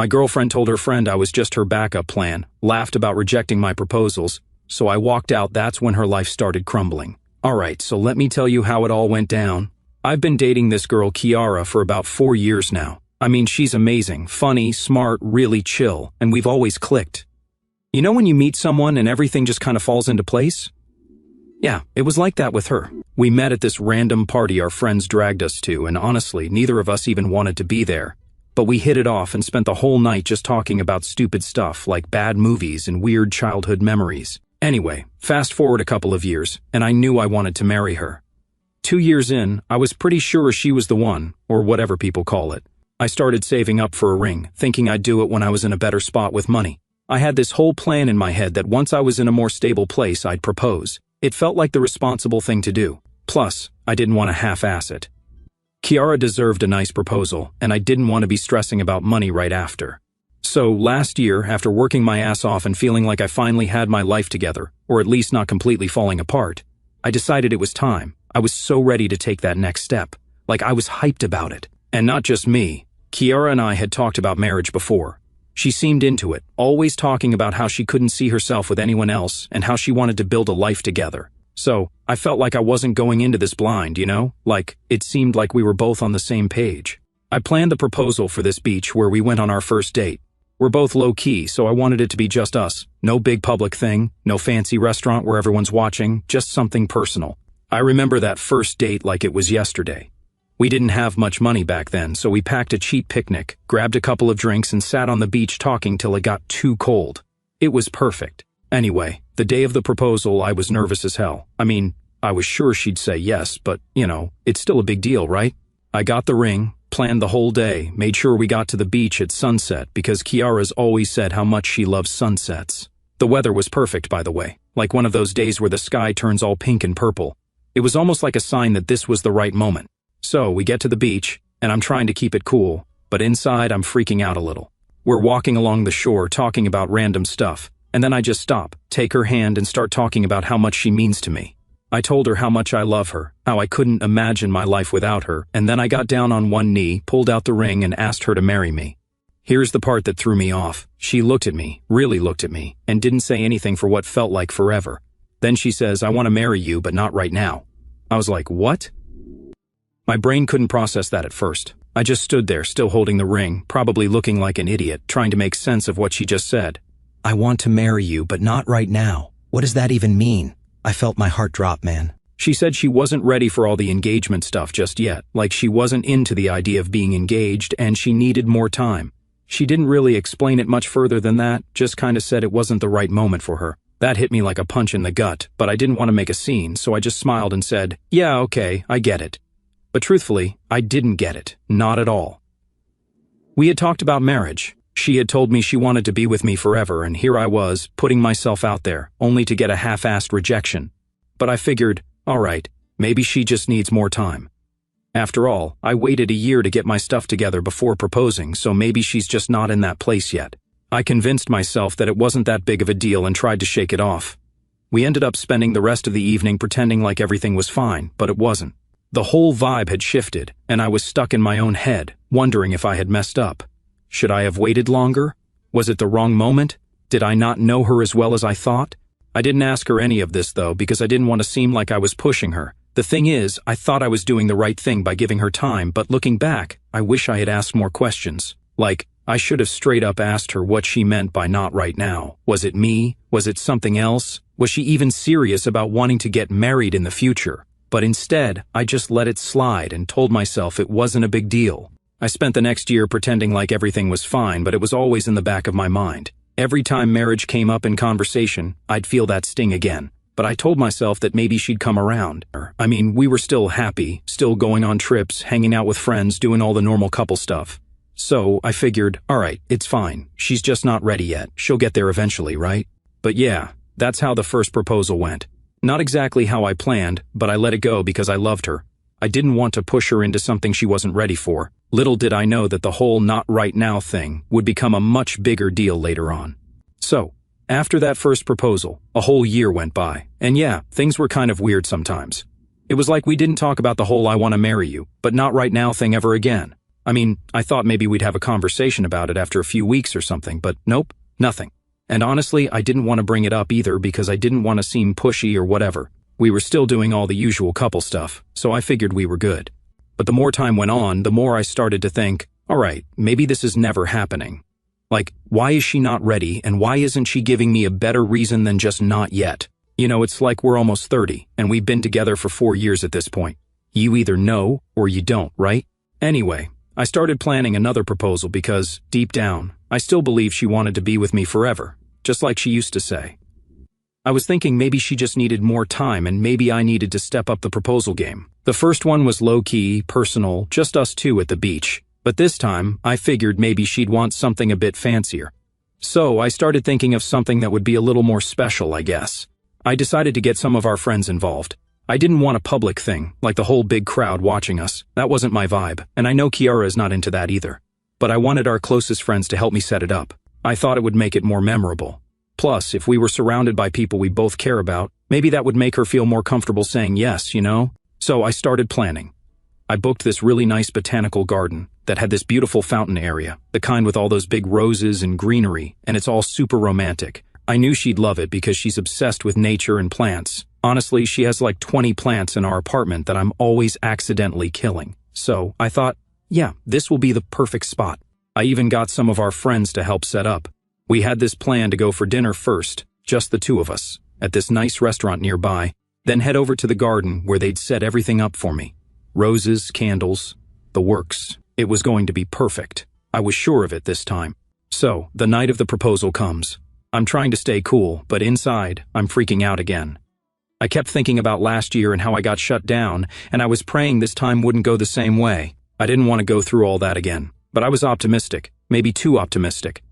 My girlfriend told her friend I was just her backup plan, laughed about rejecting my proposals, so I walked out. That's when her life started crumbling. Alright, so let me tell you how it all went down. I've been dating this girl Kiara for about 4 years now. I mean, she's amazing, funny, smart, really chill, and we've always clicked. You know when you meet someone and everything just kind of falls into place? Yeah, it was like that with her. We met at this random party our friends dragged us to, and honestly, neither of us even wanted to be there. But we hit it off and spent the whole night just talking about stupid stuff like bad movies and weird childhood memories. Anyway, fast forward a couple of years, and I knew I wanted to marry her. 2 years in, I was pretty sure she was the one, or whatever people call it. I started saving up for a ring, thinking I'd do it when I was in a better spot with money. I had this whole plan in my head that once I was in a more stable place, I'd propose. It felt like the responsible thing to do. Plus, I didn't want to half-ass it. Kiara deserved a nice proposal, and I didn't want to be stressing about money right after. So, last year, after working my ass off and feeling like I finally had my life together, or at least not completely falling apart, I decided it was time. I was so ready to take that next step. Like I was hyped about it. And not just me. Kiara and I had talked about marriage before. She seemed into it, always talking about how she couldn't see herself with anyone else and how she wanted to build a life together. So, I felt like I wasn't going into this blind, you know? Like, it seemed like we were both on the same page. I planned the proposal for this beach where we went on our first date. We're both low-key, so I wanted it to be just us. No big public thing, no fancy restaurant where everyone's watching, just something personal. I remember that first date like it was yesterday. We didn't have much money back then, so we packed a cheap picnic, grabbed a couple of drinks, and sat on the beach talking till it got too cold. It was perfect. Anyway, the day of the proposal, I was nervous as hell. I mean, I was sure she'd say yes, but, you know, it's still a big deal, right? I got the ring, planned the whole day, made sure we got to the beach at sunset because Kiara's always said how much she loves sunsets. The weather was perfect, by the way, like one of those days where the sky turns all pink and purple. It was almost like a sign that this was the right moment. So, we get to the beach, and I'm trying to keep it cool, but inside I'm freaking out a little. We're walking along the shore talking about random stuff, and then I just stop, take her hand, and start talking about how much she means to me. I told her how much I love her, how I couldn't imagine my life without her, and then I got down on one knee, pulled out the ring, and asked her to marry me. Here's the part that threw me off. She looked at me, really looked at me, and didn't say anything for what felt like forever. Then she says, "I want to marry you, but not right now." I was like, what? My brain couldn't process that at first. I just stood there, still holding the ring, probably looking like an idiot, trying to make sense of what she just said. I want to marry you, but not right now. What does that even mean? I felt my heart drop, man. She said she wasn't ready for all the engagement stuff just yet, like she wasn't into the idea of being engaged and she needed more time. She didn't really explain it much further than that, just kind of said it wasn't the right moment for her. That hit me like a punch in the gut, but I didn't want to make a scene, so I just smiled and said, "Yeah, okay, I get it." But truthfully, I didn't get it. Not at all. We had talked about marriage. She had told me she wanted to be with me forever, and here I was, putting myself out there, only to get a half-assed rejection. But I figured, alright, maybe she just needs more time. After all, I waited a year to get my stuff together before proposing, so maybe she's just not in that place yet. I convinced myself that it wasn't that big of a deal and tried to shake it off. We ended up spending the rest of the evening pretending like everything was fine, but it wasn't. The whole vibe had shifted, and I was stuck in my own head, wondering if I had messed up. Should I have waited longer? Was it the wrong moment? Did I not know her as well as I thought? I didn't ask her any of this, though, because I didn't want to seem like I was pushing her. The thing is, I thought I was doing the right thing by giving her time, but looking back, I wish I had asked more questions. Like, I should have straight up asked her what she meant by not right now. Was it me? Was it something else? Was she even serious about wanting to get married in the future? But instead, I just let it slide and told myself it wasn't a big deal. I spent the next year pretending like everything was fine, but it was always in the back of my mind. Every time marriage came up in conversation, I'd feel that sting again. But I told myself that maybe she'd come around. I mean, we were still happy, still going on trips, hanging out with friends, doing all the normal couple stuff. So I figured, alright, it's fine. She's just not ready yet. She'll get there eventually, right? But yeah, that's how the first proposal went. Not exactly how I planned, but I let it go because I loved her. I didn't want to push her into something she wasn't ready for. Little did I know that the whole not right now thing would become a much bigger deal later on. So, after that first proposal, a whole year went by, and yeah, things were kind of weird sometimes. It was like we didn't talk about the whole "I want to marry you, but not right now" thing ever again. I mean, I thought maybe we'd have a conversation about it after a few weeks or something, but nope, nothing. And honestly, I didn't want to bring it up either because I didn't want to seem pushy or whatever. We were still doing all the usual couple stuff, so I figured we were good. But the more time went on, the more I started to think, alright, maybe this is never happening. Like, why is she not ready, and why isn't she giving me a better reason than just not yet? You know, it's like we're almost 30, and we've been together for 4 years at this point. You either know, or you don't, right? Anyway, I started planning another proposal because, deep down, I still believe she wanted to be with me forever, just like she used to say. I was thinking maybe she just needed more time and maybe I needed to step up the proposal game. The first one was low-key, personal, just us two at the beach. But this time, I figured maybe she'd want something a bit fancier. So I started thinking of something that would be a little more special, I guess. I decided to get some of our friends involved. I didn't want a public thing, like the whole big crowd watching us. That wasn't my vibe, and I know Kiara is not into that either. But I wanted our closest friends to help me set it up. I thought it would make it more memorable. Plus, if we were surrounded by people we both care about, maybe that would make her feel more comfortable saying yes, you know? So I started planning. I booked this really nice botanical garden that had this beautiful fountain area, the kind with all those big roses and greenery, and it's all super romantic. I knew she'd love it because she's obsessed with nature and plants. Honestly, she has like 20 plants in our apartment that I'm always accidentally killing. So I thought, yeah, this will be the perfect spot. I even got some of our friends to help set up. We had this plan to go for dinner first, just the two of us, at this nice restaurant nearby, then head over to the garden where they'd set everything up for me. Roses, candles, the works. It was going to be perfect. I was sure of it this time. So, the night of the proposal comes. I'm trying to stay cool, but inside, I'm freaking out again. I kept thinking about last year and how I got shut down, and I was praying this time wouldn't go the same way. I didn't want to go through all that again, but I was optimistic, maybe too optimistic.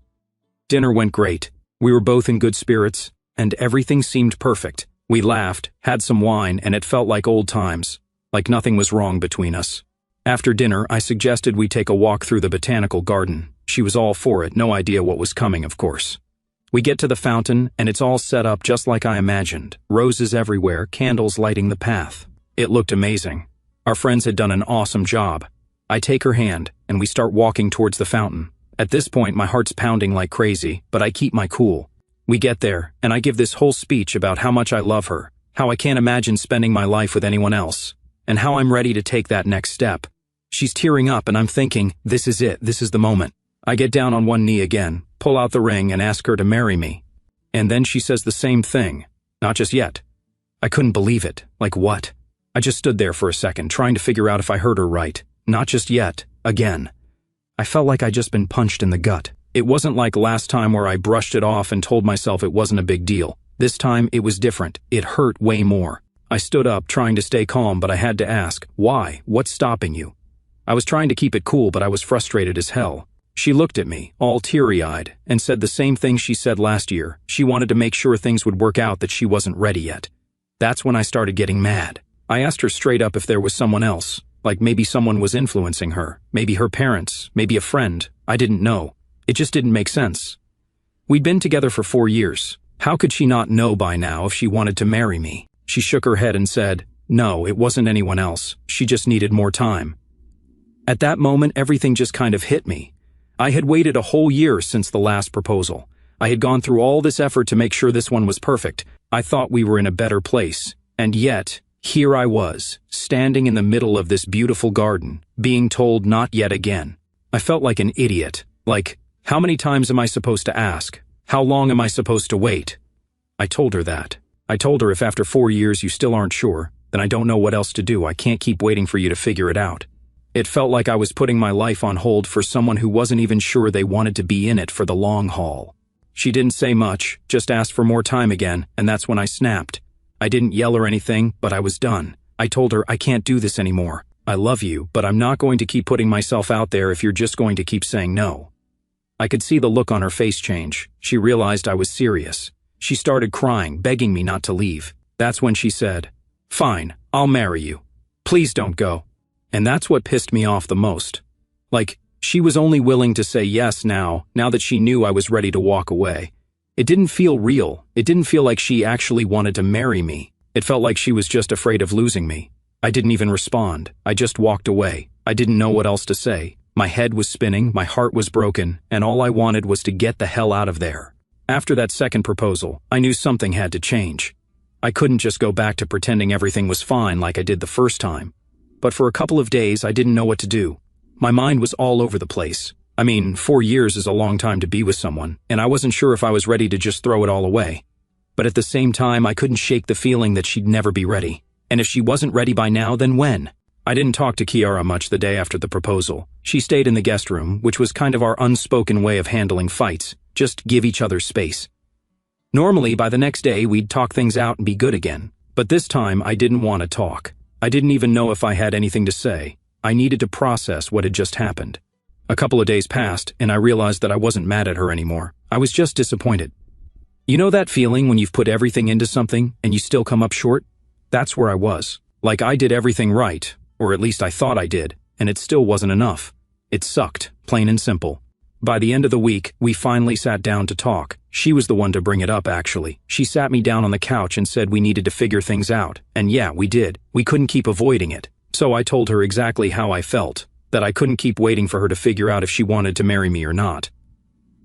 Dinner went great. We were both in good spirits, and everything seemed perfect. We laughed, had some wine, and it felt like old times, like nothing was wrong between us. After dinner, I suggested we take a walk through the botanical garden. She was all for it, no idea what was coming, of course. We get to the fountain, and it's all set up just like I imagined. Roses everywhere, candles lighting the path. It looked amazing. Our friends had done an awesome job. I take her hand, and we start walking towards the fountain. At this point, my heart's pounding like crazy, but I keep my cool. We get there, and I give this whole speech about how much I love her, how I can't imagine spending my life with anyone else, and how I'm ready to take that next step. She's tearing up, and I'm thinking, this is it, this is the moment. I get down on one knee again, pull out the ring, and ask her to marry me. And then she says the same thing. Not just yet. I couldn't believe it. Like what? I just stood there for a second, trying to figure out if I heard her right. Not just yet. Again. I felt like I'd just been punched in the gut. It wasn't like last time where I brushed it off and told myself it wasn't a big deal. This time, it was different. It hurt way more. I stood up, trying to stay calm, but I had to ask, why? What's stopping you? I was trying to keep it cool, but I was frustrated as hell. She looked at me, all teary-eyed, and said the same thing she said last year. She wanted to make sure things would work out, that she wasn't ready yet. That's when I started getting mad. I asked her straight up if there was someone else, like maybe someone was influencing her, maybe her parents, maybe a friend. I didn't know. It just didn't make sense. We'd been together for 4 years. How could she not know by now if she wanted to marry me? She shook her head and said, no, it wasn't anyone else. She just needed more time. At that moment, everything just kind of hit me. I had waited a whole year since the last proposal. I had gone through all this effort to make sure this one was perfect. I thought we were in a better place. And yet, here I was, standing in the middle of this beautiful garden, being told not yet again. I felt like an idiot. Like, how many times am I supposed to ask? How long am I supposed to wait? I told her that. I told her if after 4 years you still aren't sure, then I don't know what else to do. I can't keep waiting for you to figure it out. It felt like I was putting my life on hold for someone who wasn't even sure they wanted to be in it for the long haul. She didn't say much, just asked for more time again, and that's when I snapped. I didn't yell or anything, but I was done. I told her I can't do this anymore. I love you, but I'm not going to keep putting myself out there if you're just going to keep saying no. I could see the look on her face change. She realized I was serious. She started crying, begging me not to leave. That's when she said, fine, I'll marry you. Please don't go. And that's what pissed me off the most. Like, she was only willing to say yes now that she knew I was ready to walk away. It didn't feel real. It didn't feel like she actually wanted to marry me. It felt like she was just afraid of losing me. I didn't even respond. I just walked away. I didn't know what else to say. My head was spinning, my heart was broken, and all I wanted was to get the hell out of there. After that second proposal, I knew something had to change. I couldn't just go back to pretending everything was fine like I did the first time. But for a couple of days, I didn't know what to do. My mind was all over the place. I mean, 4 years is a long time to be with someone, and I wasn't sure if I was ready to just throw it all away. But at the same time, I couldn't shake the feeling that she'd never be ready. And if she wasn't ready by now, then when? I didn't talk to Kiara much the day after the proposal. She stayed in the guest room, which was kind of our unspoken way of handling fights. Just give each other space. Normally, by the next day, we'd talk things out and be good again. But this time, I didn't want to talk. I didn't even know if I had anything to say. I needed to process what had just happened. A couple of days passed, and I realized that I wasn't mad at her anymore. I was just disappointed. You know that feeling when you've put everything into something and you still come up short? That's where I was. Like I did everything right, or at least I thought I did, and it still wasn't enough. It sucked, plain and simple. By the end of the week, we finally sat down to talk. She was the one to bring it up, actually. She sat me down on the couch and said we needed to figure things out. And yeah, we did. We couldn't keep avoiding it. So I told her exactly how I felt, that I couldn't keep waiting for her to figure out if she wanted to marry me or not.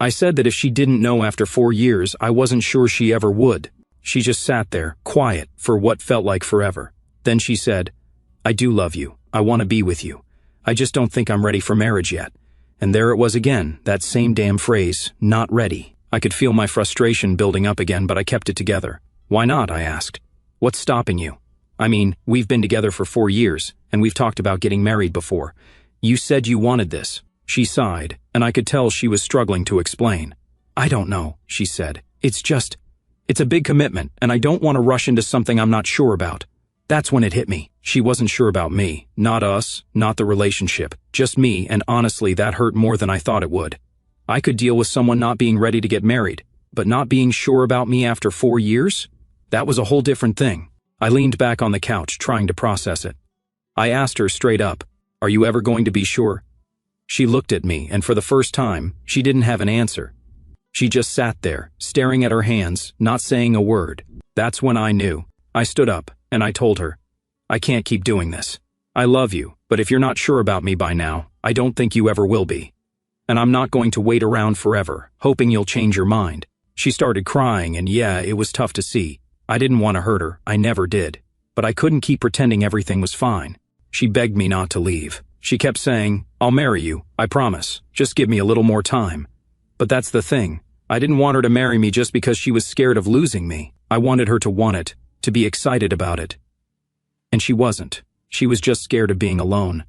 I said that if she didn't know after 4 years, I wasn't sure she ever would. She just sat there, quiet, for what felt like forever. Then she said, "I do love you. I want to be with you. I just don't think I'm ready for marriage yet." And there it was again, that same damn phrase, not ready. I could feel my frustration building up again, but I kept it together. "Why not?" I asked. "What's stopping you? I mean, we've been together for 4 years, and we've talked about getting married before. You said you wanted this." She sighed, and I could tell she was struggling to explain. "I don't know," she said. It's a big commitment, and I don't want to rush into something I'm not sure about." That's when it hit me. She wasn't sure about me, not us, not the relationship, just me, and honestly, that hurt more than I thought it would. I could deal with someone not being ready to get married, but not being sure about me after 4 years? That was a whole different thing. I leaned back on the couch, trying to process it. I asked her straight up, "Are you ever going to be sure?" She looked at me, and for the first time, she didn't have an answer. She just sat there, staring at her hands, not saying a word. That's when I knew. I stood up, and I told her, "I can't keep doing this. I love you, but if you're not sure about me by now, I don't think you ever will be. And I'm not going to wait around forever, hoping you'll change your mind." She started crying, and yeah, it was tough to see. I didn't want to hurt her, I never did. But I couldn't keep pretending everything was fine. She begged me not to leave. She kept saying, "I'll marry you, I promise. Just give me a little more time." But that's the thing. I didn't want her to marry me just because she was scared of losing me. I wanted her to want it, to be excited about it. And she wasn't. She was just scared of being alone.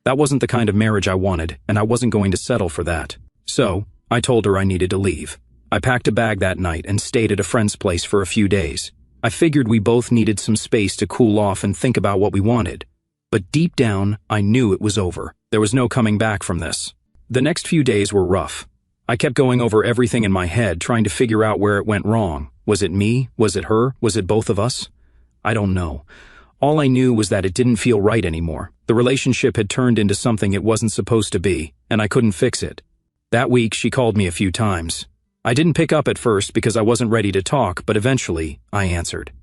That wasn't the kind of marriage I wanted, and I wasn't going to settle for that. So, I told her I needed to leave. I packed a bag that night and stayed at a friend's place for a few days. I figured we both needed some space to cool off and think about what we wanted. But deep down, I knew it was over. There was no coming back from this. The next few days were rough. I kept going over everything in my head, trying to figure out where it went wrong. Was it me? Was it her? Was it both of us? I don't know. All I knew was that it didn't feel right anymore. The relationship had turned into something it wasn't supposed to be, and I couldn't fix it. That week, she called me a few times. I didn't pick up at first because I wasn't ready to talk, but eventually, I answered.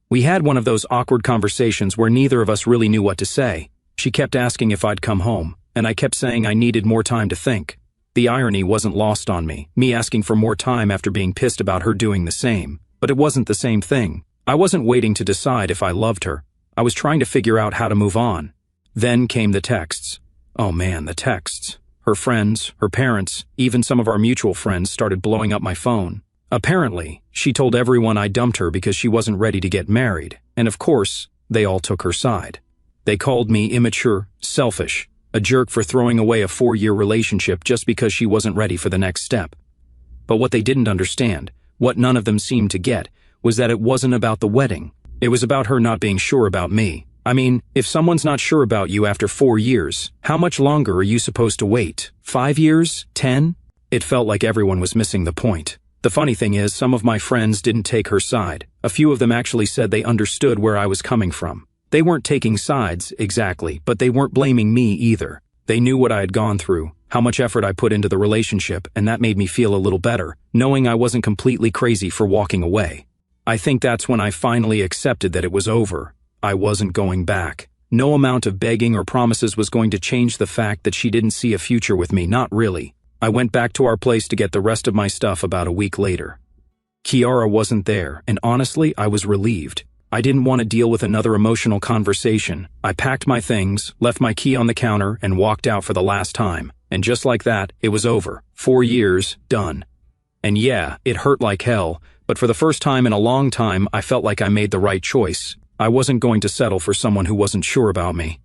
We had one of those awkward conversations where neither of us really knew what to say. She kept asking if I'd come home, and I kept saying I needed more time to think. The irony wasn't lost on me asking for more time after being pissed about her doing the same. But it wasn't the same thing. I wasn't waiting to decide if I loved her. I was trying to figure out how to move on. Then came the texts. Oh man, the texts. Her friends, her parents, even some of our mutual friends started blowing up my phone. Apparently, she told everyone I dumped her because she wasn't ready to get married, and of course, they all took her side. They called me immature, selfish, a jerk for throwing away a 4-year relationship just because she wasn't ready for the next step. But what they didn't understand, what none of them seemed to get, was that it wasn't about the wedding. It was about her not being sure about me. I mean, if someone's not sure about you after 4 years, how much longer are you supposed to wait? 5 years? 10? It felt like everyone was missing the point. The funny thing is, some of my friends didn't take her side. A few of them actually said they understood where I was coming from. They weren't taking sides, exactly, but they weren't blaming me either. They knew what I had gone through, how much effort I put into the relationship, and that made me feel a little better, knowing I wasn't completely crazy for walking away. I think that's when I finally accepted that it was over. I wasn't going back. No amount of begging or promises was going to change the fact that she didn't see a future with me, not really. I went back to our place to get the rest of my stuff about a week later. Kiara wasn't there, and honestly, I was relieved. I didn't want to deal with another emotional conversation. I packed my things, left my key on the counter, and walked out for the last time. And just like that, it was over. 4 years, done. And yeah, it hurt like hell, but for the first time in a long time, I felt like I made the right choice. I wasn't going to settle for someone who wasn't sure about me.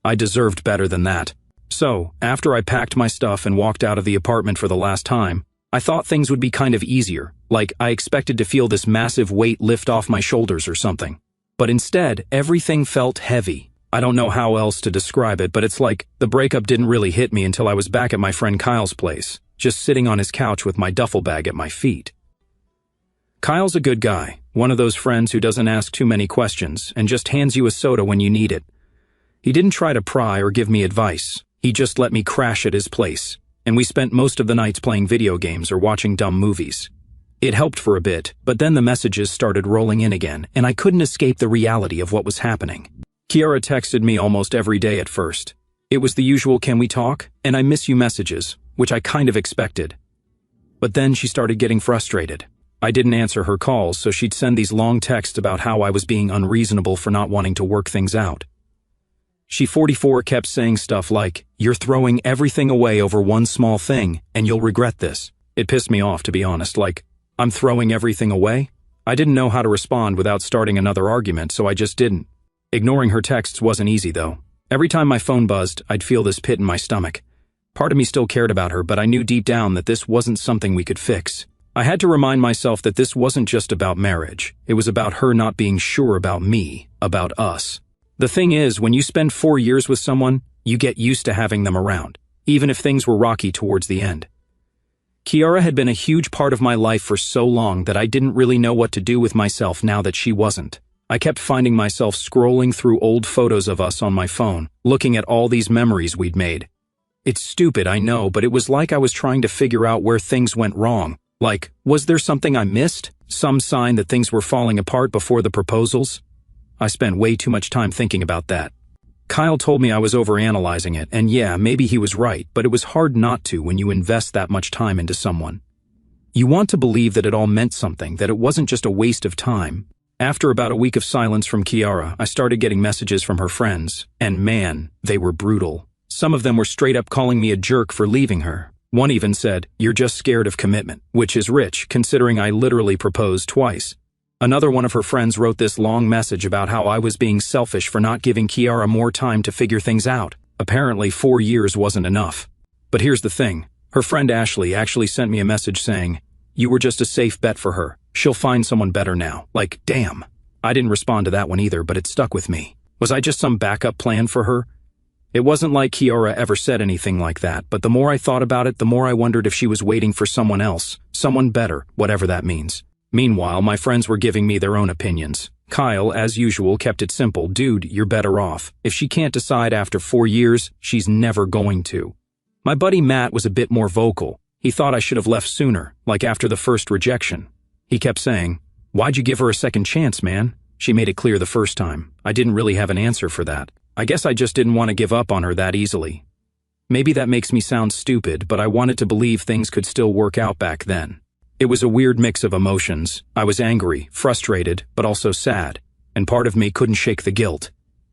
I deserved better than that. So, after I packed my stuff and walked out of the apartment for the last time, I thought things would be kind of easier, like I expected to feel this massive weight lift off my shoulders or something. But instead, everything felt heavy. I don't know how else to describe it, but it's like the breakup didn't really hit me until I was back at my friend Kyle's place, just sitting on his couch with my duffel bag at my feet. Kyle's a good guy, one of those friends who doesn't ask too many questions and just hands you a soda when you need it. He didn't try to pry or give me advice. He just let me crash at his place, and we spent most of the nights playing video games or watching dumb movies. It helped for a bit, but then the messages started rolling in again, and I couldn't escape the reality of what was happening. Kiara texted me almost every day at first. It was the usual "can we talk?" and "I miss you" messages, which I kind of expected. But then she started getting frustrated. I didn't answer her calls, so she'd send these long texts about how I was being unreasonable for not wanting to work things out. She 44 kept saying stuff like, "You're throwing everything away over one small thing, and you'll regret this." It pissed me off, to be honest, like, I'm throwing everything away? I didn't know how to respond without starting another argument, so I just didn't. Ignoring her texts wasn't easy, though. Every time my phone buzzed, I'd feel this pit in my stomach. Part of me still cared about her, but I knew deep down that this wasn't something we could fix. I had to remind myself that this wasn't just about marriage. It was about her not being sure about me, about us. The thing is, when you spend 4 years with someone, you get used to having them around, even if things were rocky towards the end. Kiara had been a huge part of my life for so long that I didn't really know what to do with myself now that she wasn't. I kept finding myself scrolling through old photos of us on my phone, looking at all these memories we'd made. It's stupid, I know, but it was like I was trying to figure out where things went wrong. Like, was there something I missed? Some sign that things were falling apart before the proposals? I spent way too much time thinking about that. Kyle told me I was overanalyzing it, and yeah, maybe he was right, but it was hard not to when you invest that much time into someone. You want to believe that it all meant something, that it wasn't just a waste of time. After about a week of silence from Kiara, I started getting messages from her friends, and man, they were brutal. Some of them were straight up calling me a jerk for leaving her. One even said, "You're just scared of commitment," which is rich, considering I literally proposed twice. Another one of her friends wrote this long message about how I was being selfish for not giving Kiara more time to figure things out. Apparently 4 years wasn't enough. But here's the thing. Her friend Ashley actually sent me a message saying, "You were just a safe bet for her. She'll find someone better now." Like, damn. I didn't respond to that one either, but it stuck with me. Was I just some backup plan for her? It wasn't like Kiara ever said anything like that, but the more I thought about it, the more I wondered if she was waiting for someone else, someone better, whatever that means. Meanwhile, my friends were giving me their own opinions. Kyle, as usual, kept it simple. "Dude, you're better off. If she can't decide after 4 years, she's never going to." My buddy Matt was a bit more vocal. He thought I should have left sooner, like after the first rejection. He kept saying, "Why'd you give her a second chance, man? She made it clear the first time." I didn't really have an answer for that. I guess I just didn't want to give up on her that easily. Maybe that makes me sound stupid, but I wanted to believe things could still work out back then. It was a weird mix of emotions. I was angry, frustrated, but also sad, and part of me couldn't shake the guilt.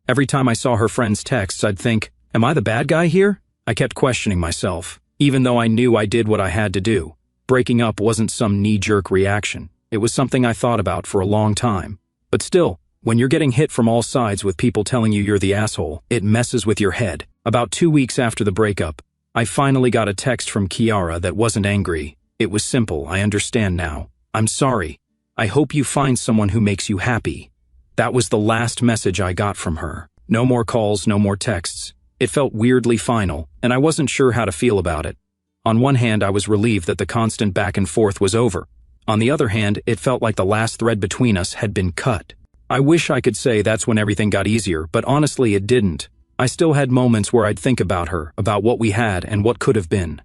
Every time I saw her friends' texts, I'd think, am I the bad guy here? I kept questioning myself, even though I knew I did what I had to do. Breaking up wasn't some knee-jerk reaction. It was something I thought about for a long time. But still, when you're getting hit from all sides with people telling you you're the asshole, it messes with your head. About 2 weeks after the breakup, I finally got a text from Kiara that wasn't angry. It was simple. "I understand now. I'm sorry. I hope you find someone who makes you happy." That was the last message I got from her. No more calls, no more texts. It felt weirdly final, and I wasn't sure how to feel about it. On one hand, I was relieved that the constant back and forth was over. On the other hand, it felt like the last thread between us had been cut. I wish I could say that's when everything got easier, but honestly it didn't. I still had moments where I'd think about her, about what we had and what could have been.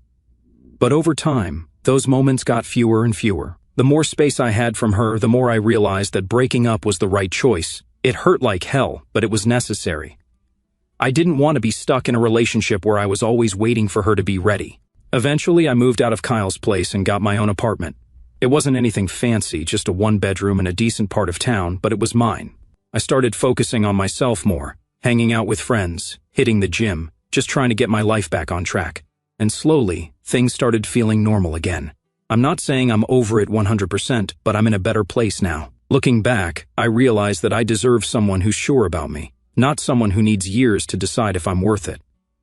But over time, those moments got fewer and fewer. The more space I had from her, the more I realized that breaking up was the right choice. It hurt like hell, but it was necessary. I didn't want to be stuck in a relationship where I was always waiting for her to be ready. Eventually, I moved out of Kyle's place and got my own apartment. It wasn't anything fancy, just a one-bedroom in a decent part of town, but it was mine. I started focusing on myself more, hanging out with friends, hitting the gym, just trying to get my life back on track. And slowly, things started feeling normal again. I'm not saying I'm over it 100%, but I'm in a better place now. Looking back, I realized that I deserve someone who's sure about me, not someone who needs years to decide if I'm worth it.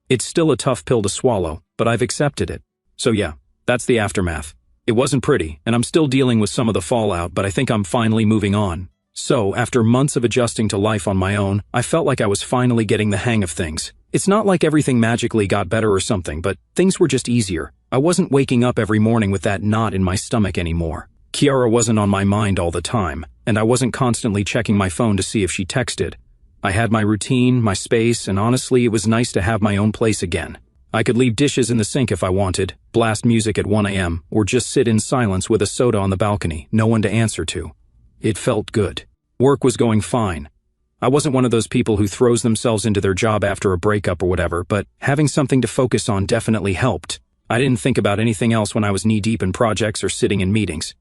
It's still a tough pill to swallow, but I've accepted it. So yeah, that's the aftermath. It wasn't pretty, and I'm still dealing with some of the fallout, but I think I'm finally moving on. So, after months of adjusting to life on my own, I felt like I was finally getting the hang of things. It's not like everything magically got better or something, but things were just easier. I wasn't waking up every morning with that knot in my stomach anymore. Kiara wasn't on my mind all the time, and I wasn't constantly checking my phone to see if she texted. I had my routine, my space, and honestly, it was nice to have my own place again. I could leave dishes in the sink if I wanted, blast music at 1 a.m., or just sit in silence with a soda on the balcony, no one to answer to. It felt good. Work was going fine. I wasn't one of those people who throws themselves into their job after a breakup or whatever, but having something to focus on definitely helped. I didn't think about anything else when I was knee-deep in projects or sitting in meetings.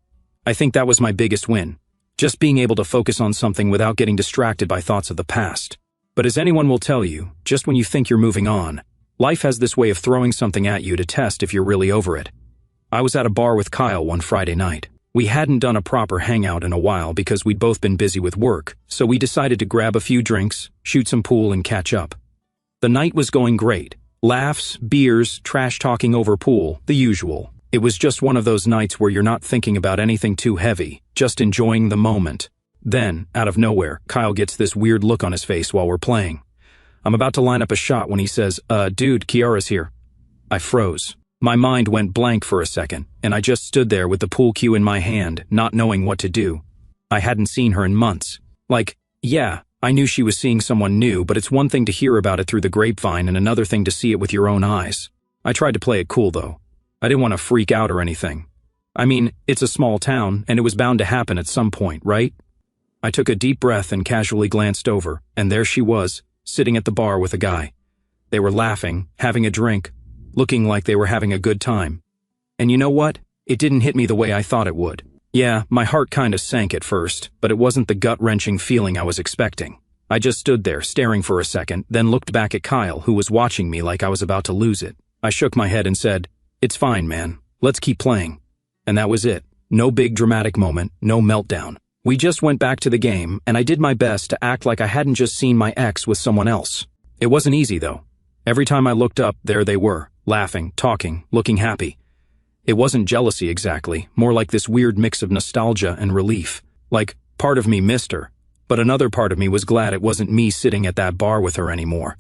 I think that was my biggest win. Just being able to focus on something without getting distracted by thoughts of the past. But as anyone will tell you, just when you think you're moving on, life has this way of throwing something at you to test if you're really over it. I was at a bar with Kyle one Friday night. We hadn't done a proper hangout in a while because we'd both been busy with work, so we decided to grab a few drinks, shoot some pool, and catch up. The night was going great. Laughs, beers, trash-talking over pool, the usual. It was just one of those nights where you're not thinking about anything too heavy, just enjoying the moment. Then, out of nowhere, Kyle gets this weird look on his face while we're playing. I'm about to line up a shot when he says, dude, Kiara's here." I froze. My mind went blank for a second, and I just stood there with the pool cue in my hand, not knowing what to do. I hadn't seen her in months. Yeah, I knew she was seeing someone new, but it's one thing to hear about it through the grapevine and another thing to see it with your own eyes. I tried to play it cool, though. I didn't want to freak out or anything. I mean, it's a small town, and it was bound to happen at some point, right? I took a deep breath and casually glanced over, and there she was, sitting at the bar with a guy. They were laughing, having a drink, looking like they were having a good time. And you know what? It didn't hit me the way I thought it would. Yeah, my heart kind of sank at first, but it wasn't the gut-wrenching feeling I was expecting. I just stood there, staring for a second, then looked back at Kyle, who was watching me like I was about to lose it. I shook my head and said, "It's fine, man. Let's keep playing." And that was it. No big dramatic moment, no meltdown. We just went back to the game, and I did my best to act like I hadn't just seen my ex with someone else. It wasn't easy, though. Every time I looked up, there they were, laughing, talking, looking happy. It wasn't jealousy exactly, more like this weird mix of nostalgia and relief. Like, part of me missed her, but another part of me was glad it wasn't me sitting at that bar with her anymore.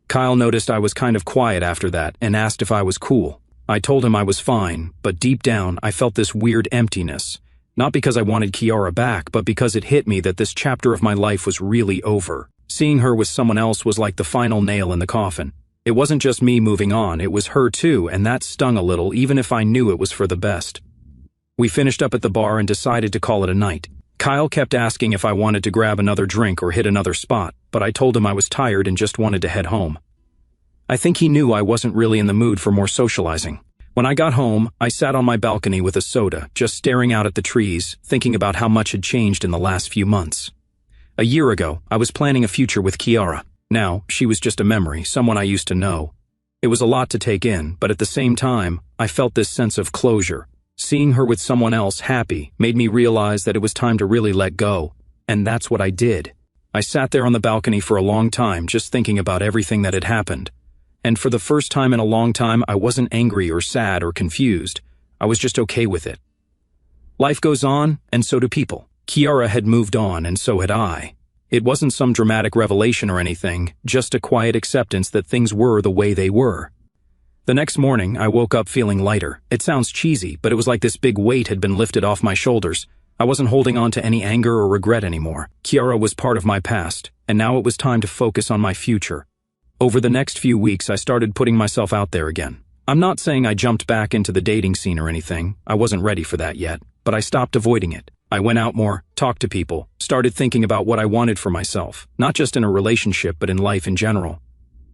Kyle noticed I was kind of quiet after that and asked if I was cool. I told him I was fine, but deep down I felt this weird emptiness. Not because I wanted Kiara back, but because it hit me that this chapter of my life was really over. Seeing her with someone else was like the final nail in the coffin. It wasn't just me moving on, it was her too, and that stung a little even if I knew it was for the best. We finished up at the bar and decided to call it a night. Kyle kept asking if I wanted to grab another drink or hit another spot, but I told him I was tired and just wanted to head home. I think he knew I wasn't really in the mood for more socializing. When I got home, I sat on my balcony with a soda, just staring out at the trees, thinking about how much had changed in the last few months. A year ago, I was planning a future with Kiara. Now, she was just a memory, someone I used to know. It was a lot to take in, but at the same time, I felt this sense of closure. Seeing her with someone else happy made me realize that it was time to really let go. And that's what I did. I sat there on the balcony for a long time, just thinking about everything that had happened. And for the first time in a long time, I wasn't angry or sad or confused. I was just okay with it. Life goes on, and so do people. Kiara had moved on, and so had I. It wasn't some dramatic revelation or anything, just a quiet acceptance that things were the way they were. The next morning, I woke up feeling lighter. It sounds cheesy, but it was like this big weight had been lifted off my shoulders. I wasn't holding on to any anger or regret anymore. Kiara was part of my past, and now it was time to focus on my future. Over the next few weeks, I started putting myself out there again. I'm not saying I jumped back into the dating scene or anything. I wasn't ready for that yet, but I stopped avoiding it. I went out more, talked to people, started thinking about what I wanted for myself, not just in a relationship but in life in general.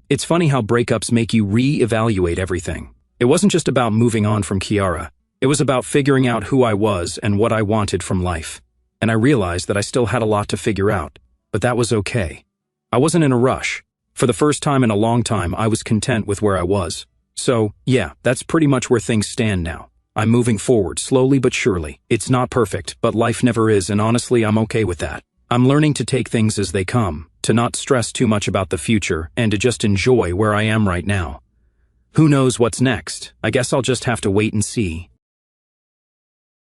It's funny how breakups make you re-evaluate everything. It wasn't just about moving on from Kiara. It was about figuring out who I was and what I wanted from life. And I realized that I still had a lot to figure out, but that was okay. I wasn't in a rush. For the first time in a long time, I was content with where I was. So, yeah, that's pretty much where things stand now. I'm moving forward, slowly but surely. It's not perfect, but life never is, and honestly, I'm okay with that. I'm learning to take things as they come, to not stress too much about the future, and to just enjoy where I am right now. Who knows what's next? I guess I'll just have to wait and see.